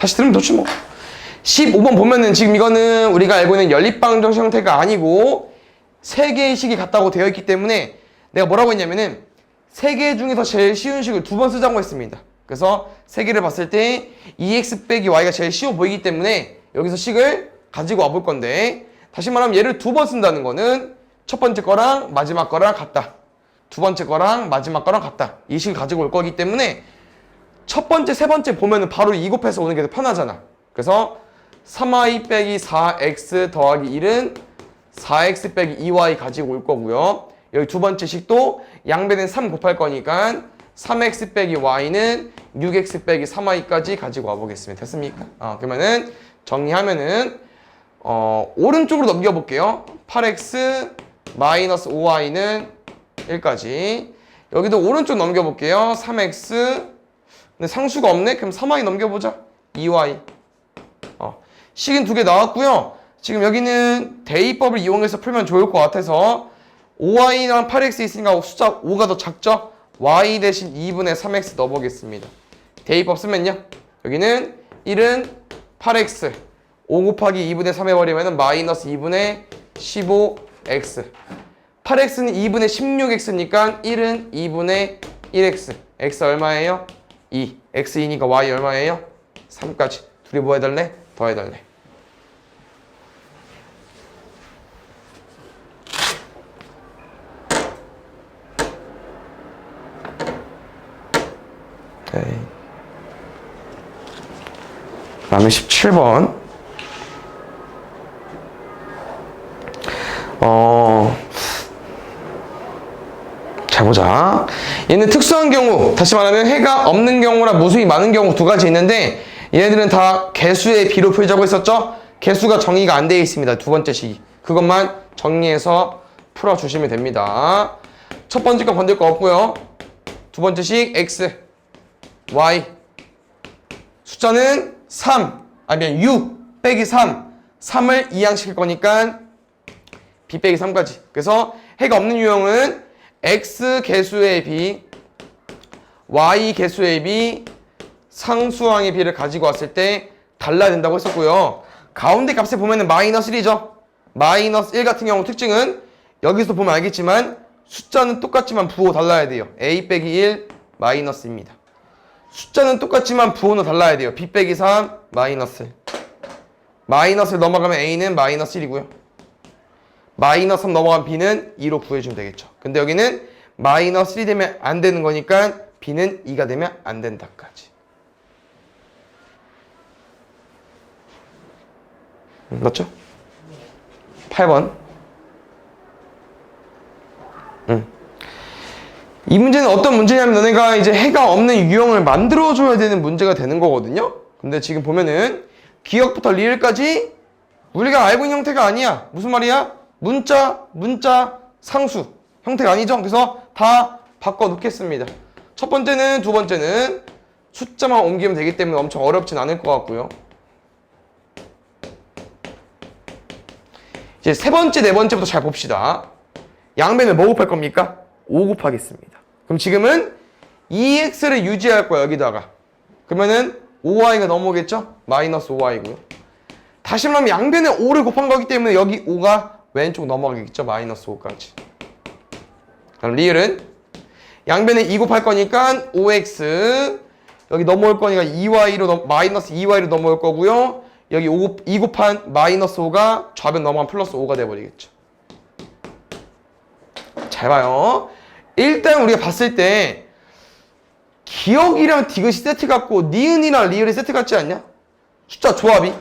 다시 들으면 좋지 뭐. 15번 보면은 지금 이거는 우리가 알고 있는 연립방정식 형태가 아니고 세 개의 식이 같다고 되어 있기 때문에 내가 뭐라고 했냐면은 세 개 중에서 제일 쉬운 식을 두 번 쓰자고 했습니다. 그래서 세 개를 봤을 때 2x 빼기 y가 제일 쉬워 보이기 때문에 여기서 식을 가지고 와볼 건데, 다시 말하면 얘를 두 번 쓴다는 거는 첫 번째 거랑 마지막 거랑 같다, 두 번째 거랑 마지막 거랑 같다, 이 식을 가지고 올 거기 때문에 첫 번째, 세 번째 보면은 바로 2 곱해서 오는 게 더 편하잖아. 그래서 3y 빼기 4x 더하기 1은 4x 빼기 2y 가지고 올 거고요. 여기 두 번째 식도 양변에 3 곱할 거니까 3x 빼기 y는 6x 빼기 3y까지 가지고 와보겠습니다. 됐습니까? 그러면은 정리하면은 오른쪽으로 넘겨볼게요. 8x 마이너스 5y는 1까지. 여기도 오른쪽 넘겨볼게요. 3x, 근데 상수가 없네? 그럼 3y 넘겨보자. 2y. 식은 두 개 나왔고요. 지금 여기는 대입법을 이용해서 풀면 좋을 것 같아서 5y랑 8x 있으니까 숫자 5가 더 작죠? y 대신 2분의 3x 넣어보겠습니다. 대입법 쓰면요. 여기는 1은 8x 5 곱하기 2분의 3 해버리면 마이너스 2분의 15x. 8x는 2분의 16x니까 1은 2분의 1x. x 얼마예요? 2. x 2니까 y 얼마예요? 3까지. 둘이 뭐 해달래? 더 해달래. 그 다음에 17번. 잘 보자. 얘는 특수한 경우, 다시 말하면 해가 없는 경우랑 무수히 많은 경우 두 가지 있는데, 얘네들은 다 개수의 비로 풀자고 했었죠? 개수가 정의가 안 되어 있습니다. 두 번째 식이. 그것만 정리해서 풀어주시면 됩니다. 첫 번째 거 건들 거 없고요. 두 번째 식 x, y. 숫자는 3, 아니면 6 빼기 3. 3을 이항시킬 거니까 b 빼기 3까지. 그래서 해가 없는 유형은 x 개수의 b, y 개수의 b, 상수항의 b를 가지고 왔을 때 달라야 된다고 했었고요. 가운데 값에 보면은 마이너스 1이죠. 마이너스 1 같은 경우 특징은 여기서 보면 알겠지만 숫자는 똑같지만 부호 달라야 돼요. a 빼기 1 마이너스입니다. 숫자는 똑같지만 부호는 달라야 돼요. b 빼기 3 마이너스. 마이너스를 넘어가면 a는 마이너스 1이고요. 마이너스 3 넘어가면 b는 2로 구해주면 되겠죠. 근데 여기는 마이너스 1이 되면 안 되는 거니까 b는 2가 되면 안 된다까지. 맞죠? 8번. 이 문제는 어떤 문제냐면 너네가 이제 해가 없는 유형을 만들어줘야 되는 문제가 되는 거거든요. 근데 지금 보면은 기억부터 리을까지 우리가 알고 있는 형태가 아니야. 무슨 말이야? 문자, 상수 형태가 아니죠. 그래서 다 바꿔 놓겠습니다. 첫 번째는, 두 번째는 숫자만 옮기면 되기 때문에 엄청 어렵진 않을 것 같고요. 이제 세 번째, 네 번째부터 잘 봅시다. 양변을 뭐 곱할 겁니까? 5 곱하겠습니다. 그럼 지금은 2x를 유지할 거야, 여기다가. 그러면은 5y가 넘어오겠죠? 마이너스 5y고요. 다시 말하면 양변에 5를 곱한 거기 때문에 여기 5가 왼쪽 넘어가겠죠? 마이너스 5까지. 그럼 리을은 양변에 2 곱할 거니까 5x, 여기 넘어올 거니까 2y로 마이너스 2y로 넘어올 거고요. 여기 2 곱한 마이너스 5가 좌변 넘어가면 플러스 5가 돼버리겠죠. 잘 봐요. 일단 우리가 봤을 때 기억이랑 디귿이 세트 같고 니은이랑 리을이 세트 같지 않냐? 숫자 조합이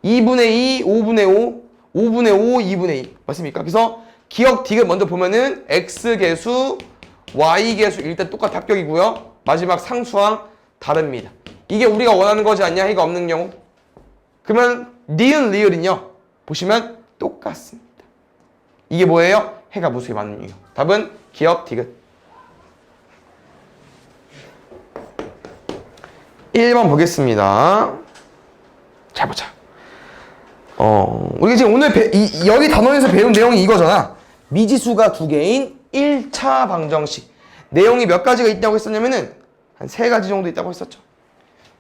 2분의 2, 5분의 5, 5분의 5, 2분의 2 맞습니까? 그래서 기억 디귿 먼저 보면은 x 개수, y 개수 일단 똑같은 합격이고요. 마지막 상수항 다릅니다. 이게 우리가 원하는 거지 않냐? 해가 없는 경우. 그러면 니은, 리을은요 보시면 똑같습니다. 이게 뭐예요? 해가 무수히 많은 이유. 답은 기억 디귿. 1번 보겠습니다. 잘 보자. 우리가 지금 오늘 여기 단원에서 배운 내용이 이거잖아. 미지수가 두 개인 1차 방정식. 내용이 몇 가지가 있다고 했었냐면은 한 3가지 정도 있다고 했었죠.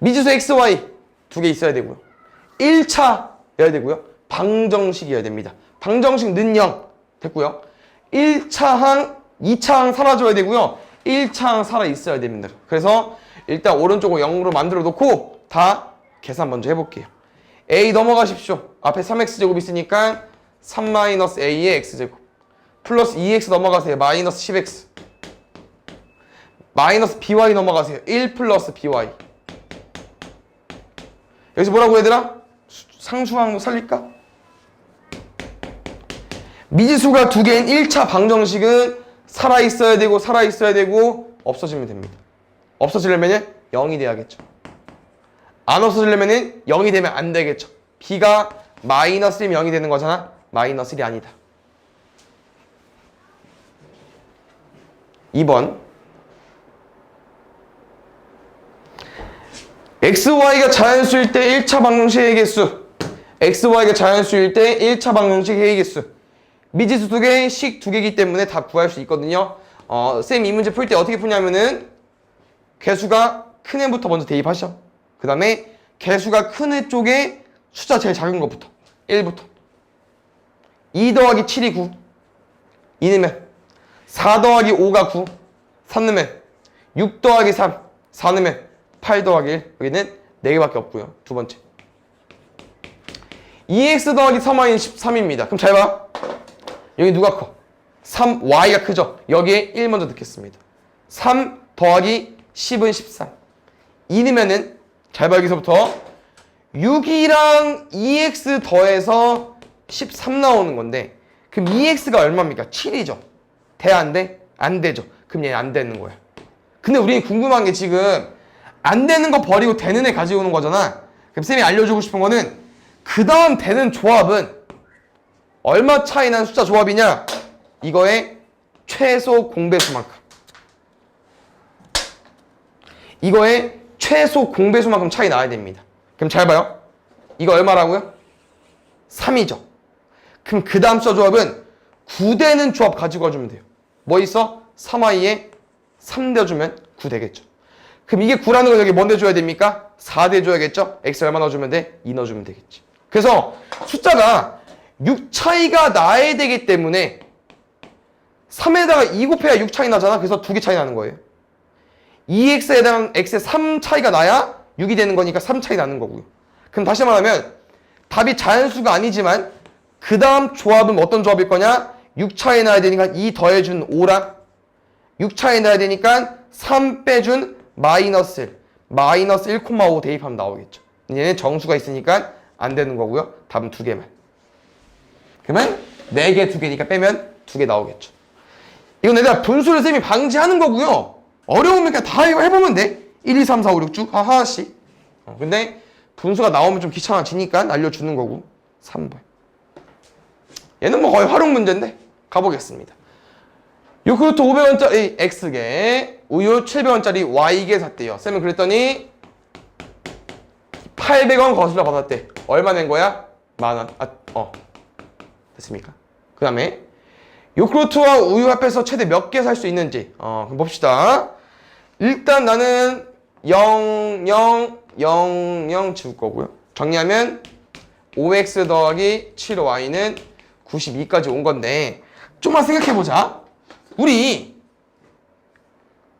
미지수 XY 두 개 있어야 되고요. 1차여야 되고요. 방정식이어야 됩니다. 방정식 는 0 됐고요. 1차항, 2차항 사라져야 되고요. 1차항 살아있어야 됩니다. 그래서 일단 오른쪽을 0으로 만들어 놓고 다 계산 먼저 해볼게요. A 넘어가십시오. 앞에 3x제곱 있으니까 3-a의 x제곱 플러스 2x 넘어가세요. 마이너스 10x 마이너스 by 넘어가세요. 1 플러스 by. 여기서 뭐라고 얘들아? 상수항 살릴까? 미지수가 두 개인 1차 방정식은 살아있어야 되고 없어지면 됩니다. 없어지려면 0이 돼야겠죠. 안 없어지려면 0이 되면 안 되겠죠. b가 마이너스 1이면 0이 되는 거잖아. 마이너스 1이 아니다. 2번 XY가 자연수일 때 1차 방정식 해의 개수. XY가 자연수일 때 1차 방정식 해의 개수. 미지수 두 개, 식 두 개이기 때문에 다 구할 수 있거든요. 쌤 이 문제 풀 때 어떻게 푸냐면은 개수가 큰 애부터 먼저 대입하셔. 그 다음에 개수가 큰 애 쪽에 숫자 제일 작은 것부터 1부터 2 더하기 7이 9 2 넣으면 4 더하기 5가 9 3 넣으면 6 더하기 3 4 넣으면 8 더하기 1 여기는 4개밖에 없고요. 두 번째 2x 더하기 3y는 13입니다. 그럼 잘 봐. 여기 누가 커? 3y가 크죠? 여기에 1 먼저 넣겠습니다. 3 더하기 10은 13 2 넣으면은 잘 봐. 여기서부터 6이랑 2x 더해서 13 나오는 건데 그럼 2x가 얼마입니까? 7이죠. 돼? 안 돼? 안 되죠. 그럼 얘는 안 되는 거야. 근데 우리는 궁금한 게 지금 안 되는 거 버리고 되는 애 가지고 오는 거잖아. 그럼 쌤이 알려주고 싶은 거는 그 다음 되는 조합은 얼마 차이 난 숫자 조합이냐? 이거의 최소 공배수만큼. 이거의 최소 공배수만큼 차이 나야 됩니다. 그럼 잘 봐요. 이거 얼마라고요? 3이죠. 그럼 그 다음 숫자 조합은 9되는 조합 가지고 와주면 돼요. 뭐 있어? 3i에 3 대주면 9 되겠죠. 그럼 이게 9라는 건 여기 뭔데 줘야 됩니까? 4 대줘야겠죠? x 얼마 넣어주면 돼? 2 넣어주면 되겠지. 그래서 숫자가 6 차이가 나야 되기 때문에 3에다가 2 곱해야 6 차이 나잖아. 그래서 2개 차이 나는 거예요. 2x에 해당하는 x에 3 차이가 나야 6이 되는 거니까 3 차이 나는 거고요. 그럼 다시 말하면 답이 자연수가 아니지만 그 다음 조합은 어떤 조합일 거냐? 6 차이 나야 되니까 2 더해준 5랑 6 차이 나야 되니까 3 빼준 마이너스 1 마이너스 1,5 대입하면 나오겠죠. 얘는 정수가 있으니까 안 되는 거고요. 답은 2개만. 그러면 4개 2개니까 빼면 2개 나오겠죠. 이건 내가 분수를 쌤이 방지하는 거고요. 어려우면 그냥 다 이거 해보면 돼. 1, 2, 3, 4, 5, 6 쭉 하나씩. 근데 분수가 나오면 좀 귀찮아지니까 알려주는 거고. 3번. 얘는 뭐 거의 활용 문제인데 가보겠습니다. 요크루트 500원짜리 X개, 우유 700원짜리 Y개 샀대요. 쌤은 그랬더니 800원 거슬러 받았대. 얼마 낸 거야? 만원. 됐습니까? 그 다음에 요크루트와 우유 합해서 최대 몇 개 살 수 있는지 그럼 봅시다. 일단 나는 0, 0, 0, 0 지울 거고요. 정리하면 5x 더하기 7y는 92까지 온 건데 좀만 생각해보자. 우리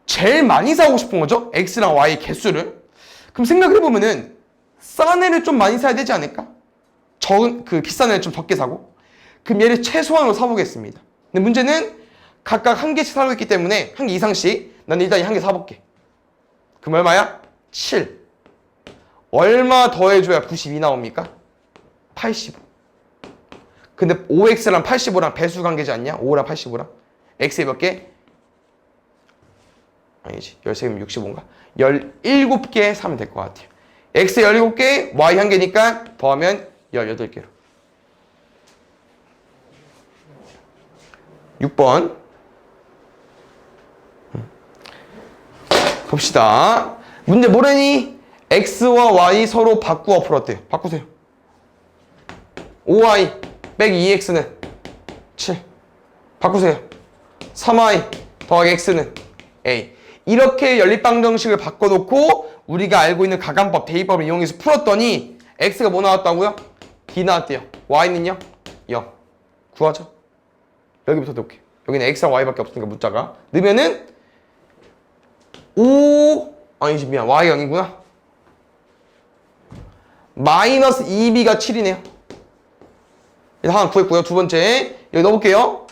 제일 많이 사고 싶은 거죠? x랑 y 개수를. 그럼 생각을 해보면은 싼 애를 좀 많이 사야 되지 않을까? 비싼 애를 좀 적게 사고. 그럼 얘를 최소한으로 사보겠습니다. 근데 문제는 각각 한 개씩 사고 있기 때문에 한 개 이상씩 난 일단 한 개 사볼게. 그럼 얼마야? 7. 얼마 더해줘야 92 나옵니까? 85. 근데 5x랑 85랑 배수 관계지 않냐? 5랑 85랑. x에 몇 개? 아니지. 13개면 65인가? 17개 사면 될 것 같아요. x에 17개, y 한 개니까 더하면 18개로. 6번. 봅시다. 문제 뭐래니? x와 y 서로 바꾸어 풀었대요. 바꾸세요. 5y 빼기 2x는 7. 바꾸세요. 3y 더하기 x는 a. 이렇게 연립방정식을 바꿔놓고 우리가 알고 있는 가감법, 대입법을 이용해서 풀었더니 x가 뭐 나왔다고요? b 나왔대요. y는요? 0. 구하죠. 여기부터 넣을게요. 여기는 x랑 y밖에 없으니까 문자가. 넣으면은 5 아니지 미안 y 0이구나. 마이너스 2b가 7이네요. 하나 구했고요. 두 번째 여기 넣어볼게요.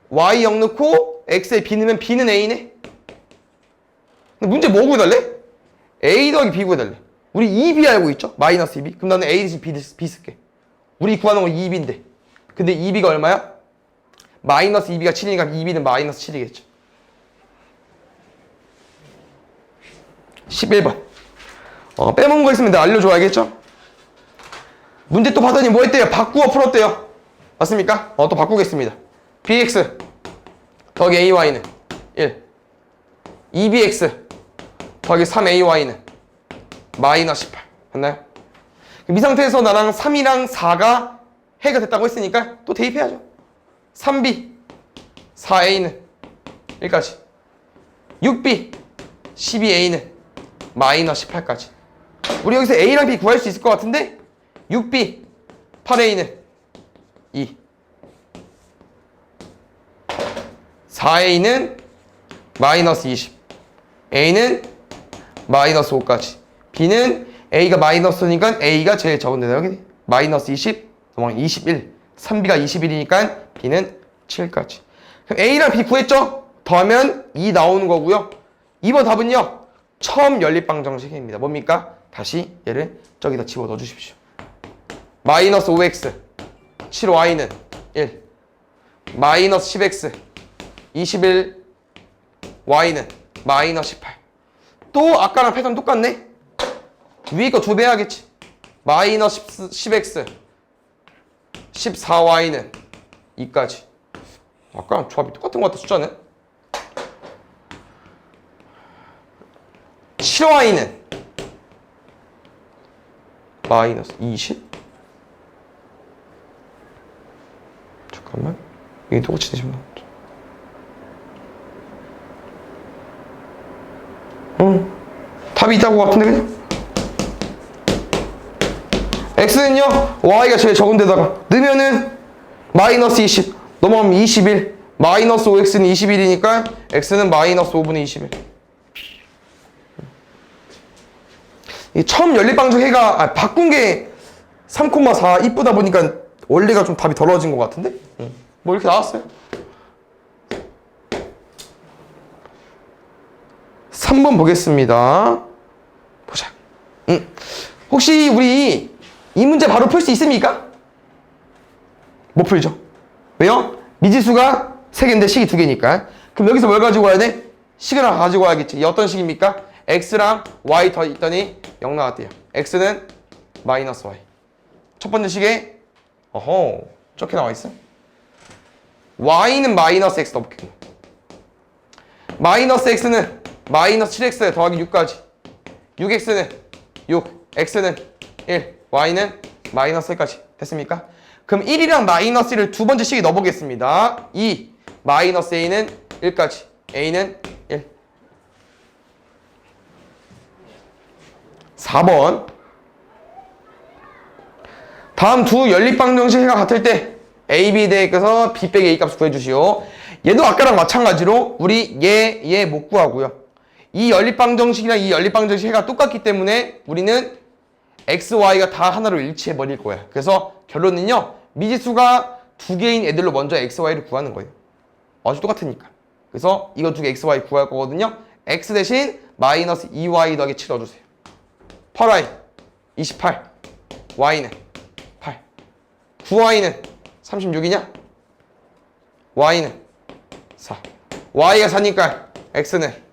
y 0 넣고 x에 b 넣으면 b는 a네. 근데 문제 뭐 구해달래? a 더하기 b 구해달래. 우리 2b 알고 있죠? 마이너스 2b. 그럼 나는 a 대신 b 쓸게. 우리 구하는 건 2b인데. 근데 2b가 얼마야? 마이너스 2b가 7이니까 2b는 마이너스 7이겠죠. 11번. 빼먹은 거 있으면 내가 알려줘야겠죠? 문제 또 받더니 뭐 했대요? 바꾸어 풀었대요. 맞습니까? 또 바꾸겠습니다. bx 더하기 ay는 1. 2bx 더하기 3ay는 마이너스 18. 됐나요? 이 상태에서 나랑 3이랑 4가 해가 됐다고 했으니까 또 대입해야죠. 3b 4a는 1까지 6b 12a는 마이너스 18까지. 우리 여기서 a랑 b 구할 수 있을 것 같은데 6b 8a는 2 4a는 마이너스 20 a는 마이너스 5까지 b는 a가 마이너스니까 a가 제일 적은데다 여기 마이너스 20 넘어가면 21 3b가 21이니까 b는 7까지. 그럼 a랑 b 구했죠? 더하면 2 나오는 거고요. 2번 답은요 처음 연립방정식입니다. 뭡니까? 다시 얘를 저기다 집어넣어 주십시오. 마이너스 5x 7y는 1 마이너스 10x 21 y는 마이너스 18. 또 아까랑 패턴 똑같네. 위에 거 2배 하겠지. 마이너스 10x 14y는 2까지. 아까랑 조합이 똑같은 것 같아. 숫자는 7y는 마이너스 20. 잠깐만 이게 똑같이 되시면 답이 있다고 같은데 그냥 x는요 y가 제일 적은 데다가 넣으면은 마이너스 20 넘어가면 21 마이너스 5x는 21이니까 x는 마이너스 5분의 21. 이 처음 연립방정 해가 바꾼 게 3,4 이쁘다 보니까 원리가 좀 답이 덜어진 것 같은데? 뭐 이렇게 나왔어요. 3번 보겠습니다. 보자. 혹시 우리 이 문제 바로 풀 수 있습니까? 못 풀죠. 왜요? 미지수가 3개인데 식이 2개니까. 그럼 여기서 뭘 가지고 와야 돼? 식을 하나 가지고 와야겠지. 어떤 식입니까? x랑 y 더했더니 0 나왔대요. x는 마이너스 y. 첫 번째 식에 저렇게 나와 있어. y는 마이너스 x 넣어볼게요. 마이너스 x는 마이너스 7x 더하기 6까지 6x는 6 x는 1 y는 마이너스 1까지 됐습니까? 그럼 1이랑 마이너스 1을 두 번째 식에 넣어보겠습니다. 2 마이너스 a는 1까지 a는 1. 4번 다음 두 연립방정식과 같을 때 a, b 대에서 b 빼기 a 값을 구해주시오. 얘도 아까랑 마찬가지로 우리 얘 못 구하고요. 이 연립방정식이랑 이 연립방정식 해가 똑같기 때문에 우리는 x, y가 다 하나로 일치해 버릴 거야. 그래서 결론은요. 미지수가 2개인 애들로 먼저 x, y를 구하는 거예요. 아주 똑같으니까. 그래서 이거 2개 x, y 구할 거거든요. x 대신 마이너스 2y 더하기 7 넣어주세요. 8y 28 y는 8 9y는 36이냐? y는 4 y가 4니까 x는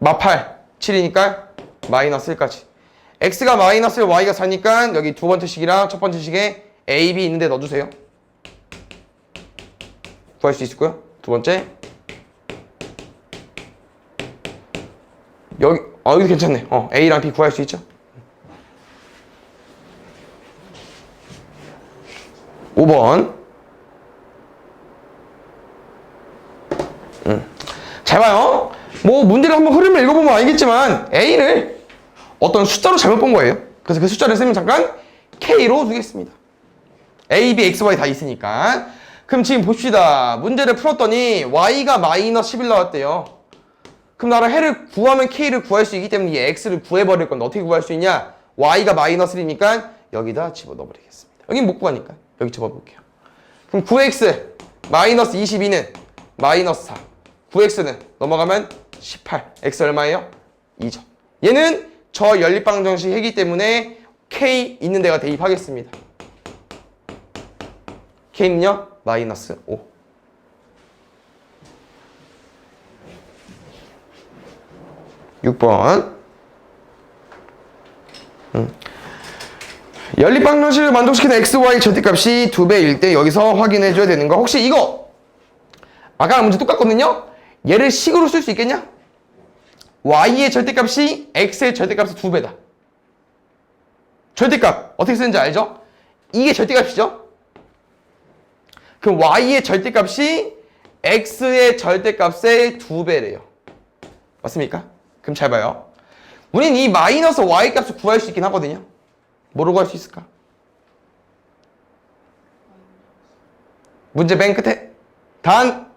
마8 7이니까 마이너스 1까지 x가 마이너스 1 y가 4니까 여기 두 번째 식이랑 첫 번째 식에 a, b 있는데 넣어주세요. 구할 수 있을 거요. 두 번째 여기도 괜찮네. a랑 b 구할 수 있죠. 5번 잘 봐요. 뭐 문제를 한번 흐름을 읽어보면 알겠지만 A를 어떤 숫자로 잘못 본 거예요. 그래서 그 숫자를 쓰면 잠깐 K로 두겠습니다. A, B, X, Y 다 있으니까. 그럼 지금 봅시다. 문제를 풀었더니 Y가 마이너스 11 나왔대요. 그럼 나랑 해를 구하면 K를 구할 수 있기 때문에 이 X를 구해버릴 건데 어떻게 구할 수 있냐? Y가 마이너스 1이니까 여기다 집어넣어버리겠습니다. 여긴 못 구하니까 여기 집어볼게요. 그럼 9X 마이너스 22는 마이너스 4. 9X는 넘어가면 18. X 얼마예요? 2죠. 얘는 저 연립방정식 해기 때문에 K 있는 데가 대입하겠습니다. K는요? 마이너스 5. (6번) 연립방정식을 만족시키는 XY 절대값이 2배일 때 여기서 확인해줘야 되는 거. 혹시 이거 아까랑 문제 똑같거든요? 얘를 식으로 쓸 수 있겠냐? Y의 절대값이 X의 절대값의 2배다. 절대값 어떻게 쓰는지 알죠? 이게 절대값이죠? 그럼 Y의 절대값이 X의 절대값의 2배래요. 맞습니까? 그럼 잘 봐요. 우린 이 마이너스 Y 값을 구할 수 있긴 하거든요. 뭐로 구할 수 있을까? 문제 맨 끝에 단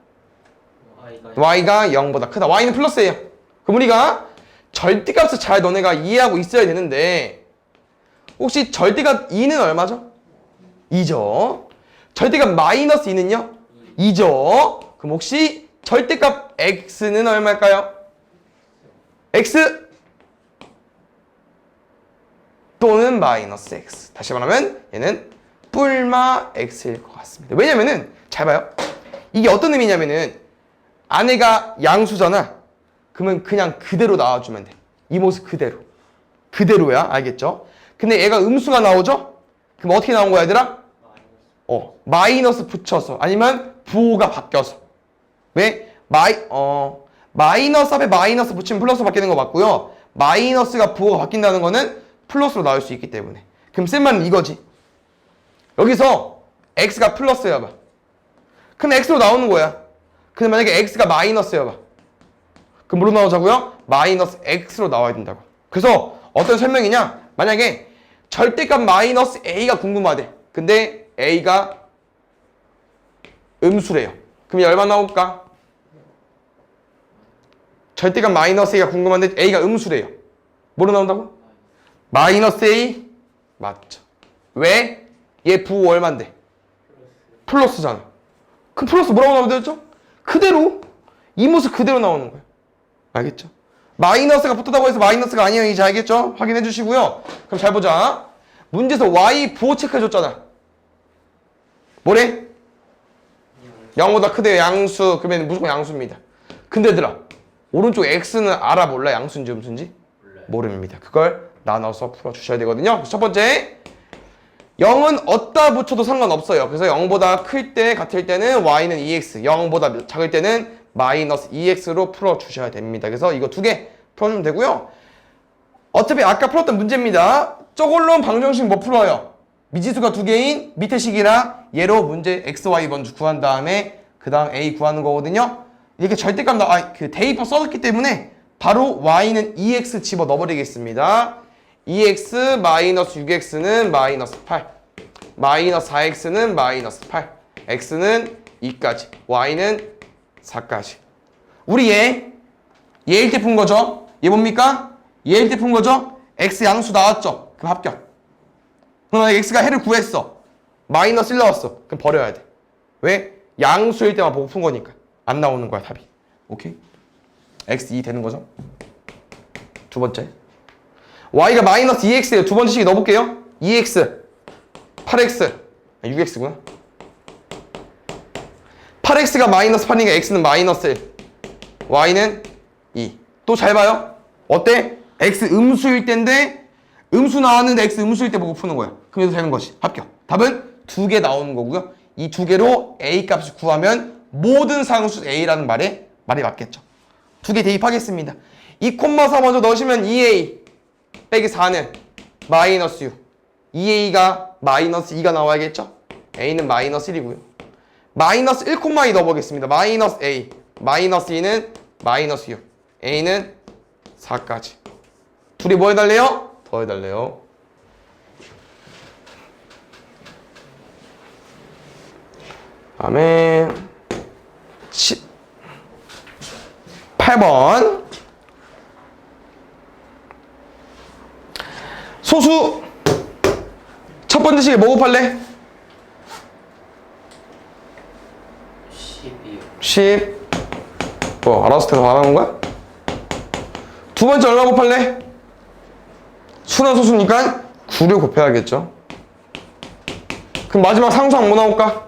Y가 0보다 크다. Y는 플러스예요. 그럼 우리가 절대값을 잘 너네가 이해하고 있어야 되는데 혹시 절대값 2는 얼마죠? 2죠. 절대값 마이너스 2는요? 2죠. 그럼 혹시 절대값 X는 얼마일까요? X 또는 마이너스 X. 다시 말하면 얘는 뿔마 X일 것 같습니다. 왜냐면은 잘 봐요. 이게 어떤 의미냐면은 안에가 양수잖아. 그러면 그냥 그대로 나와주면 돼. 이 모습 그대로. 그대로야. 알겠죠? 근데 얘가 음수가 나오죠? 그럼 어떻게 나온 거야 얘들아? 마이너스 붙여서 아니면 부호가 바뀌어서. 왜? 마이너스 앞에 마이너스 붙이면 플러스 바뀌는 거 맞고요. 마이너스가 부호가 바뀐다는 거는 플러스로 나올 수 있기 때문에. 그럼 쌤 말은 이거지. 여기서 x가 플러스야 봐. 그럼 x로 나오는 거야. 근데 만약에 x가 마이너스야 봐. 그럼 뭐로 나오자고요? 마이너스 x로 나와야 된다고. 그래서 어떤 설명이냐? 만약에 절대값 마이너스 a가 궁금하대. 근데 a가 음수래요. 그럼 얼마 나올까? 절대값 마이너스 a가 궁금한데 a가 음수래요. 뭐로 나온다고? 마이너스 a? 맞죠. 왜? 얘 부호 얼만데? 플러스잖아. 그 플러스 뭐라고 나오면 되죠? 그대로 이 모습 그대로 나오는 거예요. 알겠죠? 마이너스가 붙었다고 해서 마이너스가 아니에요. 이제 알겠죠? 확인해 주시고요. 그럼 잘 보자. 문제에서 y 부호 체크해 줬잖아. 뭐래? 0보다 크대요. 양수. 그러면 무조건 양수입니다. 근데 얘들아 오른쪽 x는 알아 몰라? 양수인지 음수인지? 모릅니다. 그걸 나눠서 풀어주셔야 되거든요. 그래서 첫 번째 0은 어디다 붙여도 상관없어요. 그래서 0보다 클 때 같을 때는 y는 2x 0보다 작을 때는 마이너스 2x로 풀어주셔야 됩니다. 그래서 이거 두 개 풀어주면 되고요. 어차피 아까 풀었던 문제입니다. 저걸로 방정식 못 풀어요. 미지수가 두 개인 밑에 식이랑 얘로 문제 x, y 먼저 구한 다음에 그 다음 a 구하는 거거든요. 이렇게 절대값 대입법 써놨기 때문에 바로 y는 2x 집어 넣어버리겠습니다. 2x 마이너스 6x는 마이너스 8 마이너스 4x는 마이너스 8 x는 2까지 y는 4까지. 우리 얘일 때 푼 거죠? 얘 뭡니까? 얘일 때 푼 거죠? x 양수 나왔죠? 그럼 합격. 그럼 x가 해를 구했어. 마이너스 1 나왔어. 그럼 버려야 돼. 왜? 양수일 때만 보고 푼 거니까. 안 나오는 거야 답이. 오케이? x 2 되는 거죠? 두 번째 y가 마이너스 2x예요. 두 번째 식에 넣어볼게요. 2x 8x 6x구나. 8x가 마이너스 8이니까 x는 마이너스 1 y는 2. 또 잘 봐요. 어때? x 음수일 때인데 음수 나왔는데 x 음수일 때 보고 푸는 거야. 그럼 이도 되는 것이 합격. 답은 두 개 나오는 거고요. 이 두 개로 a 값을 구하면 모든 상수 a라는 말이 맞겠죠. 두 개 대입하겠습니다. 2,4 먼저 넣으시면 2a 빼기 4는 마이너스 6. 2a가 마이너스 2가 나와야겠죠? a는 마이너스 1이고요. 마이너스 1,2 넣어보겠습니다. 마이너스 a 마이너스 2는 마이너스 6. a는 4까지. 둘이 뭐 해달래요? 더 해달래요. 다음에 8번 소수 첫 번째 식에 뭐 곱할래? 12요. 10 뭐 알아서 대답 안 하는 거야? 두 번째 얼마 곱할래? 순환 소수니까 9를 곱해야겠죠. 그럼 마지막 상수항 뭐 나올까?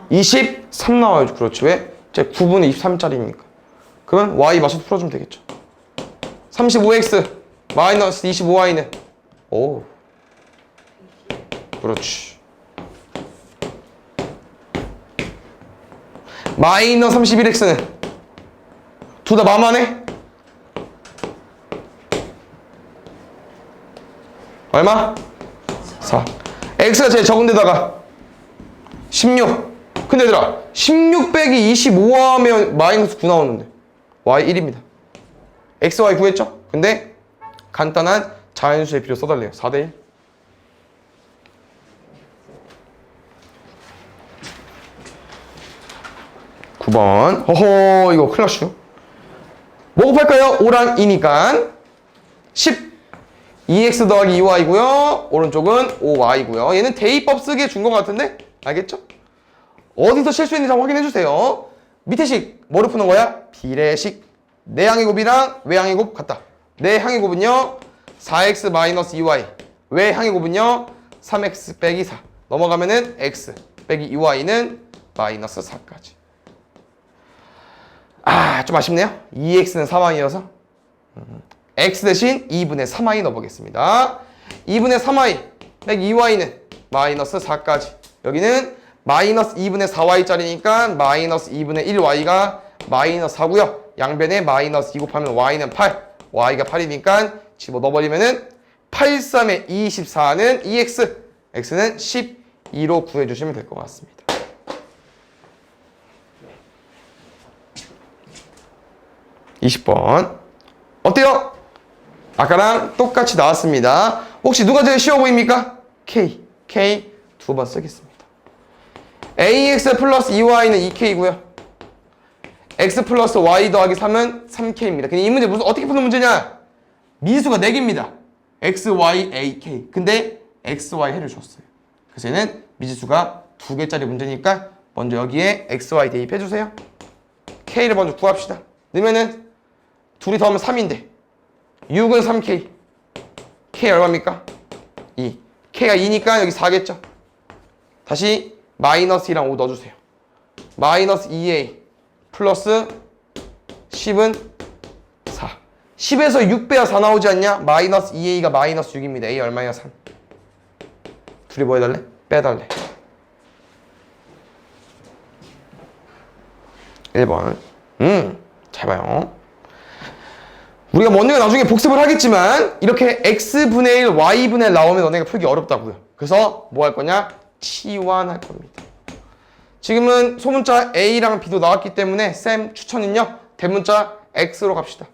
23 나와야죠. 그렇지. 왜? 제 9분의 23짜리니까. 그러면 y 맞춰서 풀어주면 되겠죠. 35x 마이너스 25y는 오 그렇지. 마이너스 31x는 둘 다 만만해? 얼마? 4. x가 제일 적은 데다가 16. 근데 얘들아 16 빼기 25 하면 마이너스 9 나오는데 y 1입니다. x, y 구했죠? 근데 간단한 자연수의 비료 써달래요. 4대 1. (9번) 허허 이거 큰일 났슈. 뭐 곱할까요? 5랑 2니까 10 2x 더하기 2y고요. 오른쪽은 5y고요. 얘는 대입법 쓰기에 준 것 같은데? 알겠죠? 어디서 실수했는지 한번 확인해 주세요. 밑에 식 뭐로 푸는 거야? 비례식. 내항의 곱이랑 외항의 곱 같다. 내항의 곱은요 4x 마이너스 2y. 외항의 곱은요 3x 빼기 4. 넘어가면은 x 빼기 2y는 마이너스 4까지. 좀 아쉽네요. 2x는 3y여서 x 대신 2분의 3y 넣어보겠습니다. 2분의 3y 빼기 2y는 마이너스 4까지. 여기는 마이너스 2분의 4y짜리니까 마이너스 2분의 1y가 마이너스 4고요. 양변에 마이너스 2 곱하면 y는 8. y가 8이니까 집어넣어버리면은 8, 3에 24는 2x. x는 12로 구해주시면 될 것 같습니다. 네. 20번. 어때요? 아까랑 똑같이 나왔습니다. 혹시 누가 제일 쉬워 보입니까? K. K 두 번 쓰겠습니다. ax 플러스 2y는 2k고요. x 플러스 y 더하기 3은 3k입니다. 근데 이 문제 어떻게 푸는 문제냐? 미수가 4개입니다. x, y, a, k. 근데 x, y 해를 줬어요. 그래서 얘는 미지수가 2개짜리 문제니까 먼저 여기에 x, y 대입해주세요. k를 먼저 구합시다. 넣으면은 둘이 더하면 3인데 6은 3k. k 얼마입니까? 2. k가 2니까 여기 4겠죠? 다시 마이너스 2랑 5 넣어주세요. 마이너스 2a 플러스 10은 4. 10에서 6 빼야 4 나오지 않냐? 마이너스 2a가 마이너스 6입니다. a 얼마야? 3. 둘이 뭐 해달래? 빼달래. 1번. 잘 봐요. 우리가 먼저 나중에 복습을 하겠지만 이렇게 x분의 1, y분의 1 나오면 너네가 풀기 어렵다고요. 그래서 뭐 할 거냐? 치환할 겁니다. 지금은 소문자 a랑 b도 나왔기 때문에 쌤 추천은요. 대문자 x로 갑시다.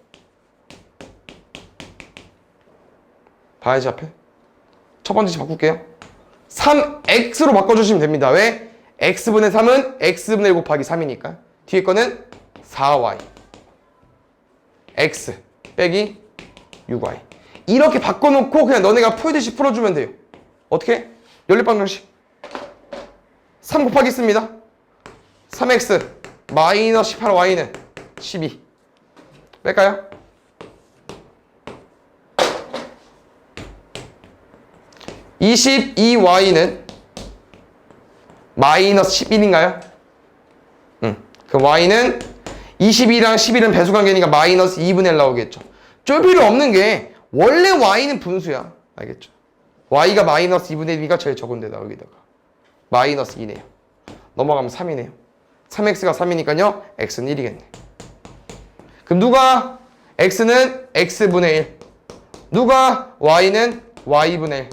봐야지 앞에. 첫 번째 바꿀게요. 3x로 바꿔주시면 됩니다. 왜? x분의 3은 x분의 1 곱하기 3이니까. 뒤에 거는 4y x 빼기 6y. 이렇게 바꿔놓고 그냥 너네가 풀듯이 풀어주면 돼요. 어떻게? 연립방정식 3 곱하기 있습니다. 3x 마이너스 18y는 12. 뺄까요? (22y는) 마이너스 11인가요? 그 y는 22랑 11은 배수관계니까 마이너스 2분의 1 나오겠죠. 쫄 필요 없는 게 원래 y는 분수야. 알겠죠? y가 마이너스 2분의 1이니까 제일 적은 데다 여기다가 마이너스 2네요. 넘어가면 3이네요. 3x가 3이니까요. x는 1이겠네. 그럼 누가 x는 x분의 1, 누가 y는 y분의 1.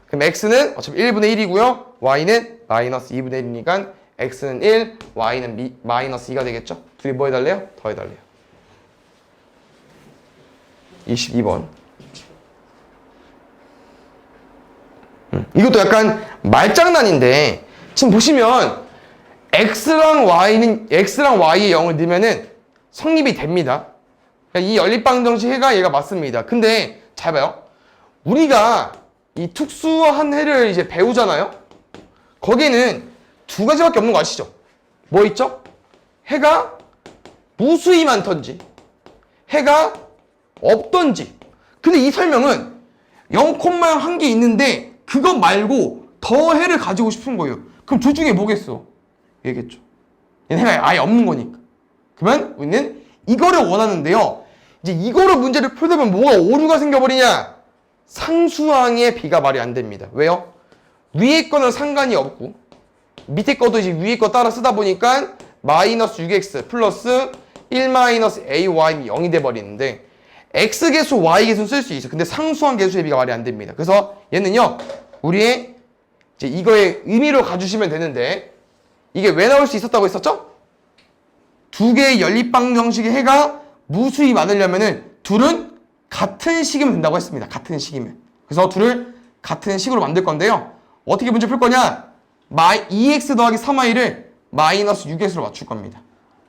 그럼 x는 어차피 1분의 1이고요. y는 마이너스 2분의 1이니까 x는 1, y는 마이너스 2가 되겠죠. 둘이 뭐 해달래요? 더 해달래요. 22번. 이것도 약간 말장난인데 지금 보시면 x랑 y의 0을 넣으면은 성립이 됩니다. 이 연립방정식 해가 얘가 맞습니다. 근데 잘 봐요. 우리가 이 특수한 해를 이제 배우잖아요. 거기에는 두 가지밖에 없는 거 아시죠? 뭐 있죠? 해가 무수히 많던지 해가 없던지. 근데 이 설명은 0,1개 있는데 그것 말고 더 해를 가지고 싶은 거예요. 그럼 둘 중에 뭐겠어? 얘겠죠. 얘는 해가 아예 없는 거니까. 그러면 우리는 이거를 원하는데요. 이제 이거를 문제를 풀다 보면 뭐가 오류가 생겨버리냐? 상수항의 비가 말이 안 됩니다. 왜요? 위에 거는 상관이 없고 밑에 것도 이제 위에 거 따라 쓰다 보니까 마이너스 6x 플러스 1 마이너스 ay이 0이 돼버리는데 x계수, y계수는 쓸 수 있어. 근데 상수항 계수의 비가 말이 안 됩니다. 그래서 얘는요, 우리의 이제 이거의 의미로 가주시면 되는데 이게 왜 나올 수 있었다고 했었죠? 두 개의 연립방정식의 해가 무수히 많으려면은 둘은 같은 식이면 된다고 했습니다. 같은 식이면. 그래서 둘을 같은 식으로 만들 건데요. 어떻게 문제 풀 거냐? 2x 더하기 3y를 마이너스 6x로 맞출 겁니다.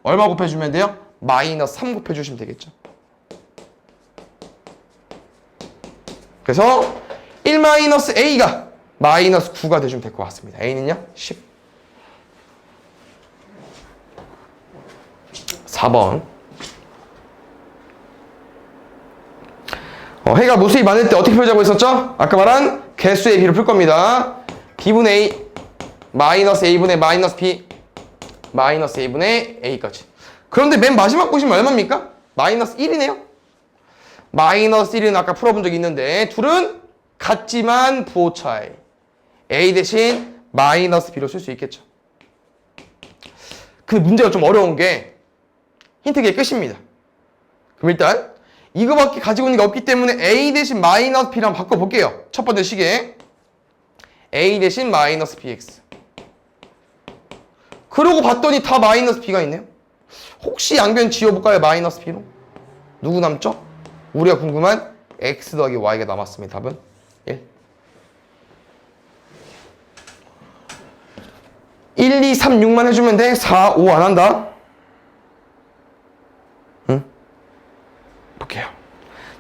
얼마 곱해주면 돼요? 마이너스 3 곱해주시면 되겠죠. 그래서 1 마이너스 a가 마이너스 9가 돼주면 될 것 같습니다. a는요? 10. 4번. 해가 무수히 많을 때 어떻게 풀자고 했었죠? 아까 말한 개수의 비를 풀 겁니다. b분의 a 마이너스 a분의 마이너스 b 마이너스 a분의 a까지. 그런데 맨 마지막 보시면 얼마입니까? 마이너스 1이네요. 마이너스 1은 아까 풀어본 적이 있는데 둘은 같지만 부호 차이. a 대신 마이너스 b로 쓸 수 있겠죠. 그 문제가 좀 어려운 게 힌트의 끝입니다. 그럼 일단 이거밖에 가지고 있는 게 없기 때문에 a 대신 마이너스 b랑 바꿔볼게요. 첫 번째 식에 a 대신 마이너스 bx. 그러고 봤더니 다 마이너스 b가 있네요. 혹시 양변 지워볼까요? 마이너스 b로. 누구 남죠? 우리가 궁금한 x 더하기 y가 남았습니다. 답은 1. 1, 2, 3, 6만 해주면 돼. 4, 5 안 한다. 응? 볼게요.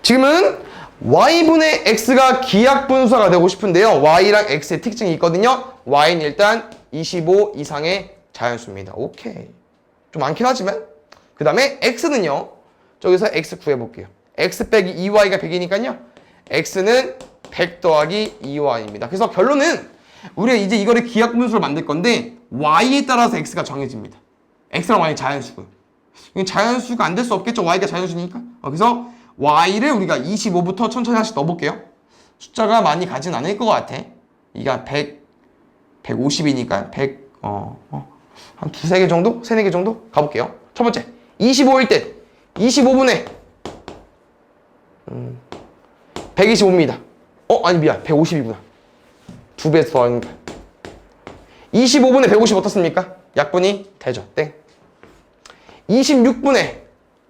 지금은 y분의 x가 기하분수가 되고 싶은데요. y랑 x의 특징이 있거든요. y는 일단 25 이상의 자연수입니다. 오케이. 좀 많긴 하지만. 그 다음에 x는요. 저기서 x 구해볼게요. x 빼기 2y가 100이니까요. x는 100 더하기 2y입니다. 그래서 결론은 우리가 이제 이거를 기하분수로 만들 건데 y에 따라서 x가 정해집니다. x랑 y는 자연수고요. 자연수가 안 될 수 없겠죠. y가 자연수니까. 그래서 y를 우리가 25부터 천천히 하나씩 넣어볼게요. 숫자가 많이 가진 않을 것 같아. 이가 100, 150이니까 100, 한 두세 개 정도? 세네 개 정도? 가볼게요. 첫 번째, 25일 때 25분의 125입니다. 아니 미안, 150이구나. 두 배 더하는 거야. 25분의 150 어떻습니까? 약분이 되죠. 땡. 26분의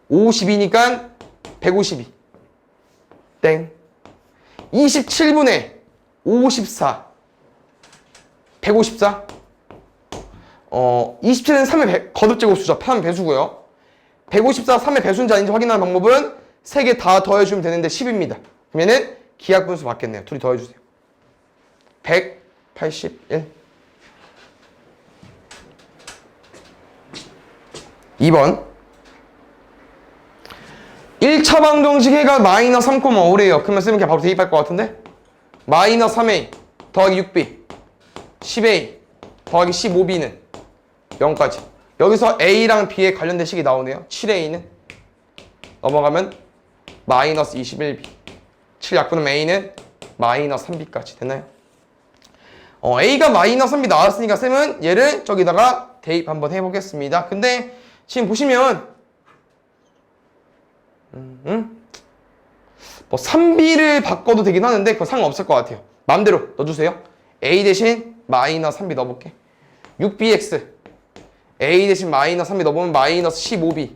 50이니까 152. 땡. 27분의 54. 154. 27은 3의 거듭제곱수죠. 파면 배수고요. 154, 3의 배수인지 아닌지 확인하는 방법은 3개 다 더해주면 되는데 10입니다. 그러면은 기하분수 맞겠네요. 둘이 더해주세요. 181. 2번. 1차 방정식 해가 마이너스 3,5래요. 그러면 쓰면 그냥 바로 대입할 것 같은데? 마이너스 3a 더하기 6b 10a 더하기 15b는 0까지. 여기서 a랑 b에 관련된 식이 나오네요. 7a는 넘어가면 마이너스 21b 7 약분은 a는 마이너스 3b까지 됐나요? a가 마이너스 3b 나왔으니까 쌤은 얘를 저기다가 대입 한번 해보겠습니다. 근데 지금 보시면 뭐 3b를 바꿔도 되긴 하는데 그거 상관없을 것 같아요. 마음대로 넣어주세요. a 대신 마이너스 3b 넣어볼게. 6bx a 대신 마이너스 3b 넣어보면 마이너스 15b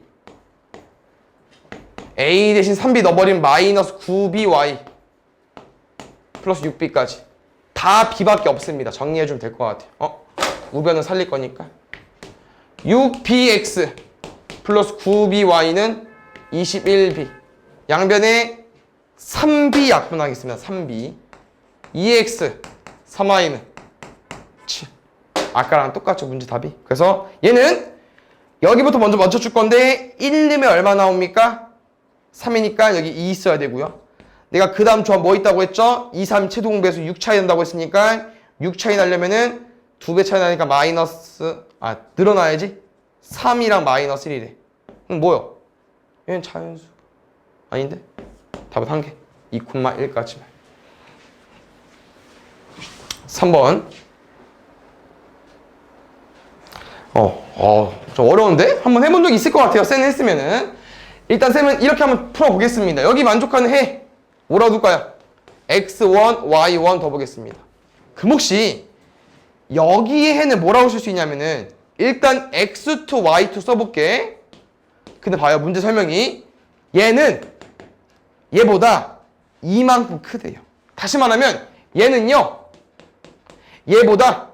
A 대신 3B 넣어버리면 마이너스 9BY 플러스 6B까지. 다 B밖에 없습니다. 정리해주면 될 것 같아요. 우변은 살릴 거니까. 6BX 플러스 9BY는 21B. 양변에 3B 약분하겠습니다. 3B. 2X 3Y는 7. 아까랑 똑같죠, 문제 답이. 그래서 얘는 여기부터 먼저 맞춰줄 건데 1, 2면 얼마 나옵니까? 3이니까 여기 2 있어야 되고요. 내가 그 다음 조합 뭐 있다고 했죠? 2, 3 최소공배수 6 차이 난다고 했으니까 6 차이 나려면은 2배 차이 나니까 늘어나야지. 3이랑 마이너스 1이래. 그럼 뭐요? 얘는 자연수. 아닌데? 답은 1개. 2,1까지만. 3번. 좀 어려운데? 한번 해본 적 있을 것 같아요. 쌤 했으면은. 일단 쌤은 이렇게 한번 풀어보겠습니다. 여기 만족하는 해. 뭐라고 둘까요? x1, y1 더 보겠습니다. 그럼 혹시 여기에 해는 뭐라고 쓸 수 있냐면은 일단 x2, y2 써볼게. 근데 봐요. 문제 설명이. 얘는 얘보다 이만큼 크대요. 다시 말하면 얘는요. 얘보다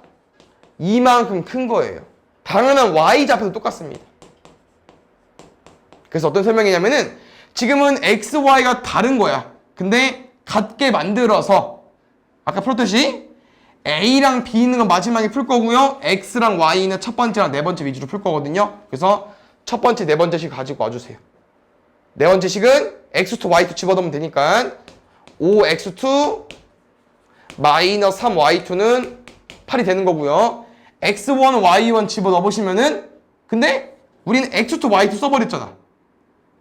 이만큼 큰 거예요. 당연한 y좌표도 똑같습니다. 그래서 어떤 설명이냐면은 지금은 x, y가 다른 거야. 근데 같게 만들어서 아까 풀었듯이 a랑 b 있는 건 마지막에 풀 거고요. x랑 y는 첫 번째랑 네 번째 위주로 풀 거거든요. 그래서 첫 번째, 네 번째 식 가지고 와주세요. 네 번째 식은 x2, y2 집어넣으면 되니까 5x2 마이너스 3y2는 8이 되는 거고요. x1, y1 집어넣어보시면은 근데 우리는 x2, y2 써버렸잖아.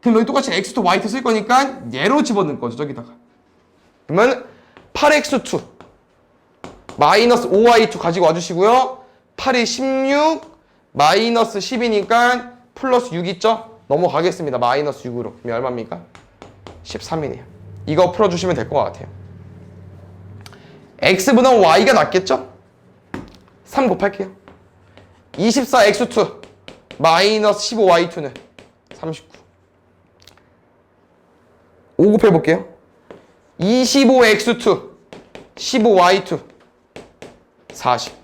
그럼 여기 똑같이 x2, y2 쓸 거니까 얘로 집어넣을 거죠. 저기다가. 그러면 8x2 마이너스 5y2 가지고 와주시고요. 8이 16 마이너스 10이니까 플러스 6 있죠? 넘어가겠습니다. 마이너스 6으로. 그럼 얼마입니까? 13이네요. 이거 풀어주시면 될 것 같아요. x보다 y가 낫겠죠? 3 곱할게요. 24x2 마이너스 15y2는 39. 5 곱해볼게요. 25x2 15y2 40.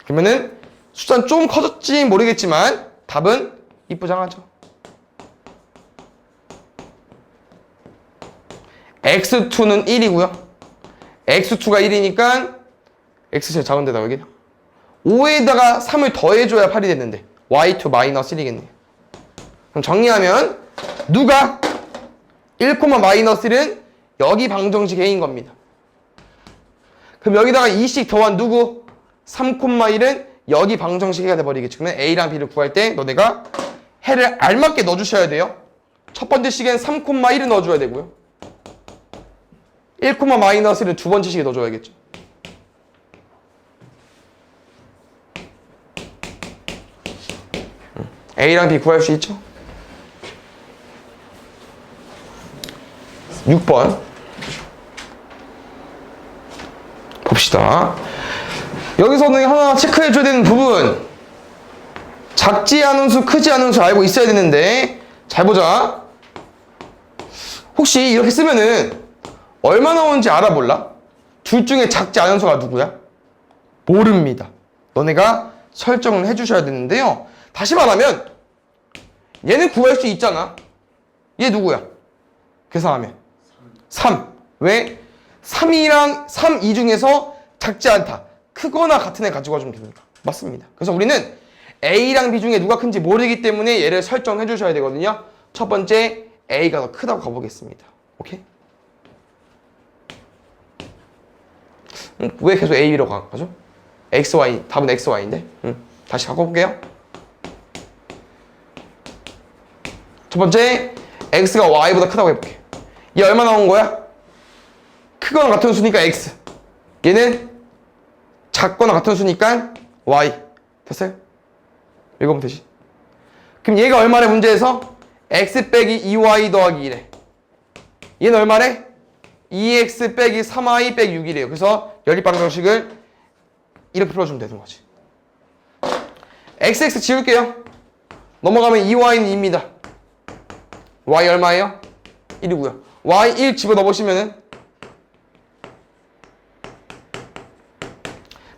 그러면은 숫자는 좀 커졌지 모르겠지만 답은 이쁘장하죠. x2는 1이고요. x2가 1이니까 x 제일 작은 데다가 여기 5에다가 3을 더해줘야 8이 됐는데 y2 마이너스 1이겠네요. 그럼 정리하면 누가 1, 마이너스 1은 여기 방정식 A인 겁니다. 그럼 여기다가 2씩 더한 누구? 3, 1은 여기 방정식 A가 돼버리겠죠. 그러면 A랑 B를 구할 때 너네가 해를 알맞게 넣어주셔야 돼요. 첫 번째 식엔 3, 1을 넣어줘야 되고요. 1, 마이너스 1은 두 번째 식에 넣어줘야겠죠. A랑 B 구할 수 있죠? 6번 봅시다. 여기서는 하나 체크해줘야 되는 부분, 작지 않은 수, 크지 않은 수 알고 있어야 되는데 잘 보자. 혹시 이렇게 쓰면은 얼마 나오는지 알아볼라? 둘 중에 작지 않은 수가 누구야? 모릅니다. 너네가 설정을 해주셔야 되는데요. 다시 말하면 얘는 구할 수 있잖아. 얘 누구야? 계산하면 3. 왜? 3이랑 3, 2 중에서 작지 않다. 크거나 같은 애 가지고 와주면 됩니다. 맞습니다. 그래서 우리는 A랑 B 중에 누가 큰지 모르기 때문에 얘를 설정해 주셔야 되거든요. 첫 번째 A가 더 크다고 가보겠습니다. 오케이? 왜 계속 A, B로 가죠? X, Y, 답은 X, Y인데. 다시 바꿔볼게요. 첫 번째 X가 Y보다 크다고 해볼게. 얘 얼마 나온 거야? 크거나 같은 수니까 X. 얘는 작거나 같은 수니까 Y. 됐어요? 읽어보면 되지. 그럼 얘가 얼마래 문제에서? X 빼기 2Y 더하기 1에. 얘는 얼마래? 2X 빼기 3Y 빼기 6이래요. 그래서 연립방정식을 이렇게 풀어주면 되는 거지. XX 지울게요. 넘어가면 2Y는 2입니다. Y 얼마예요? 1이고요. y1 집어넣으시면은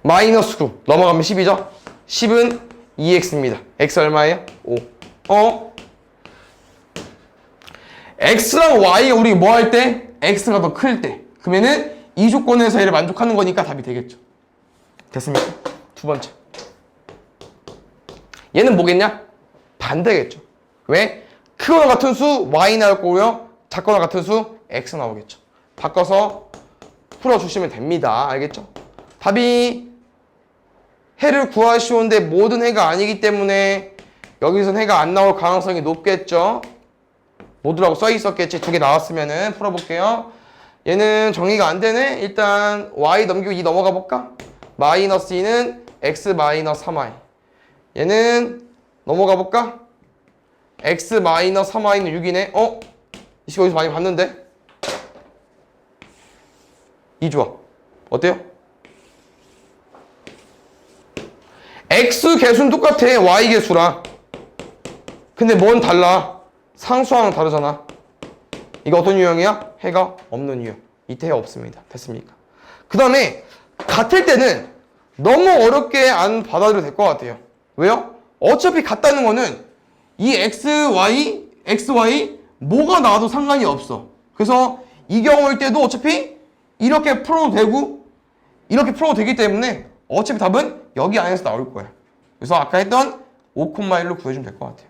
마이너스 9 넘어가면 10이죠. 10은 2x입니다. x 얼마예요? 5. x랑 y가 우리 뭐 할 때? x가 더 클 때. 그러면은 이 조건에서 얘를 만족하는 거니까 답이 되겠죠. 됐습니까? 두 번째. 얘는 뭐겠냐? 반대겠죠. 왜? 크거나 같은 수 y 나올 거고요. 작거나 같은 수 x 나오겠죠. 바꿔서 풀어주시면 됩니다. 알겠죠? 답이 해를 구하시오는데 모든 해가 아니기 때문에 여기선 해가 안 나올 가능성이 높겠죠. 모두라고 써 있었겠지. 두 개 나왔으면은 풀어볼게요. 얘는 정리가 안 되네. 일단 y 넘기고 2 넘어가 볼까? 마이너스 2는 x 마이너스 3y. 얘는 넘어가 볼까? x 마이너스 3y는 6이네. 이 식 어디서 많이 봤는데? 2 좋아. 어때요? x 개수는 똑같아. y 개수랑. 근데 뭔 달라? 상수항은 다르잖아. 이거 어떤 유형이야? 해가 없는 유형. 이때 해 없습니다. 됐습니까? 그 다음에 같을 때는 너무 어렵게 안 받아들여도 될 것 같아요. 왜요? 어차피 같다는 거는 이 xy 뭐가 나와도 상관이 없어. 그래서 이 경우일 때도 어차피 이렇게 풀어도 되고 이렇게 풀어도 되기 때문에 어차피 답은 여기 안에서 나올 거야. 그래서 아까 했던 5,1로 구해주면 될 것 같아요.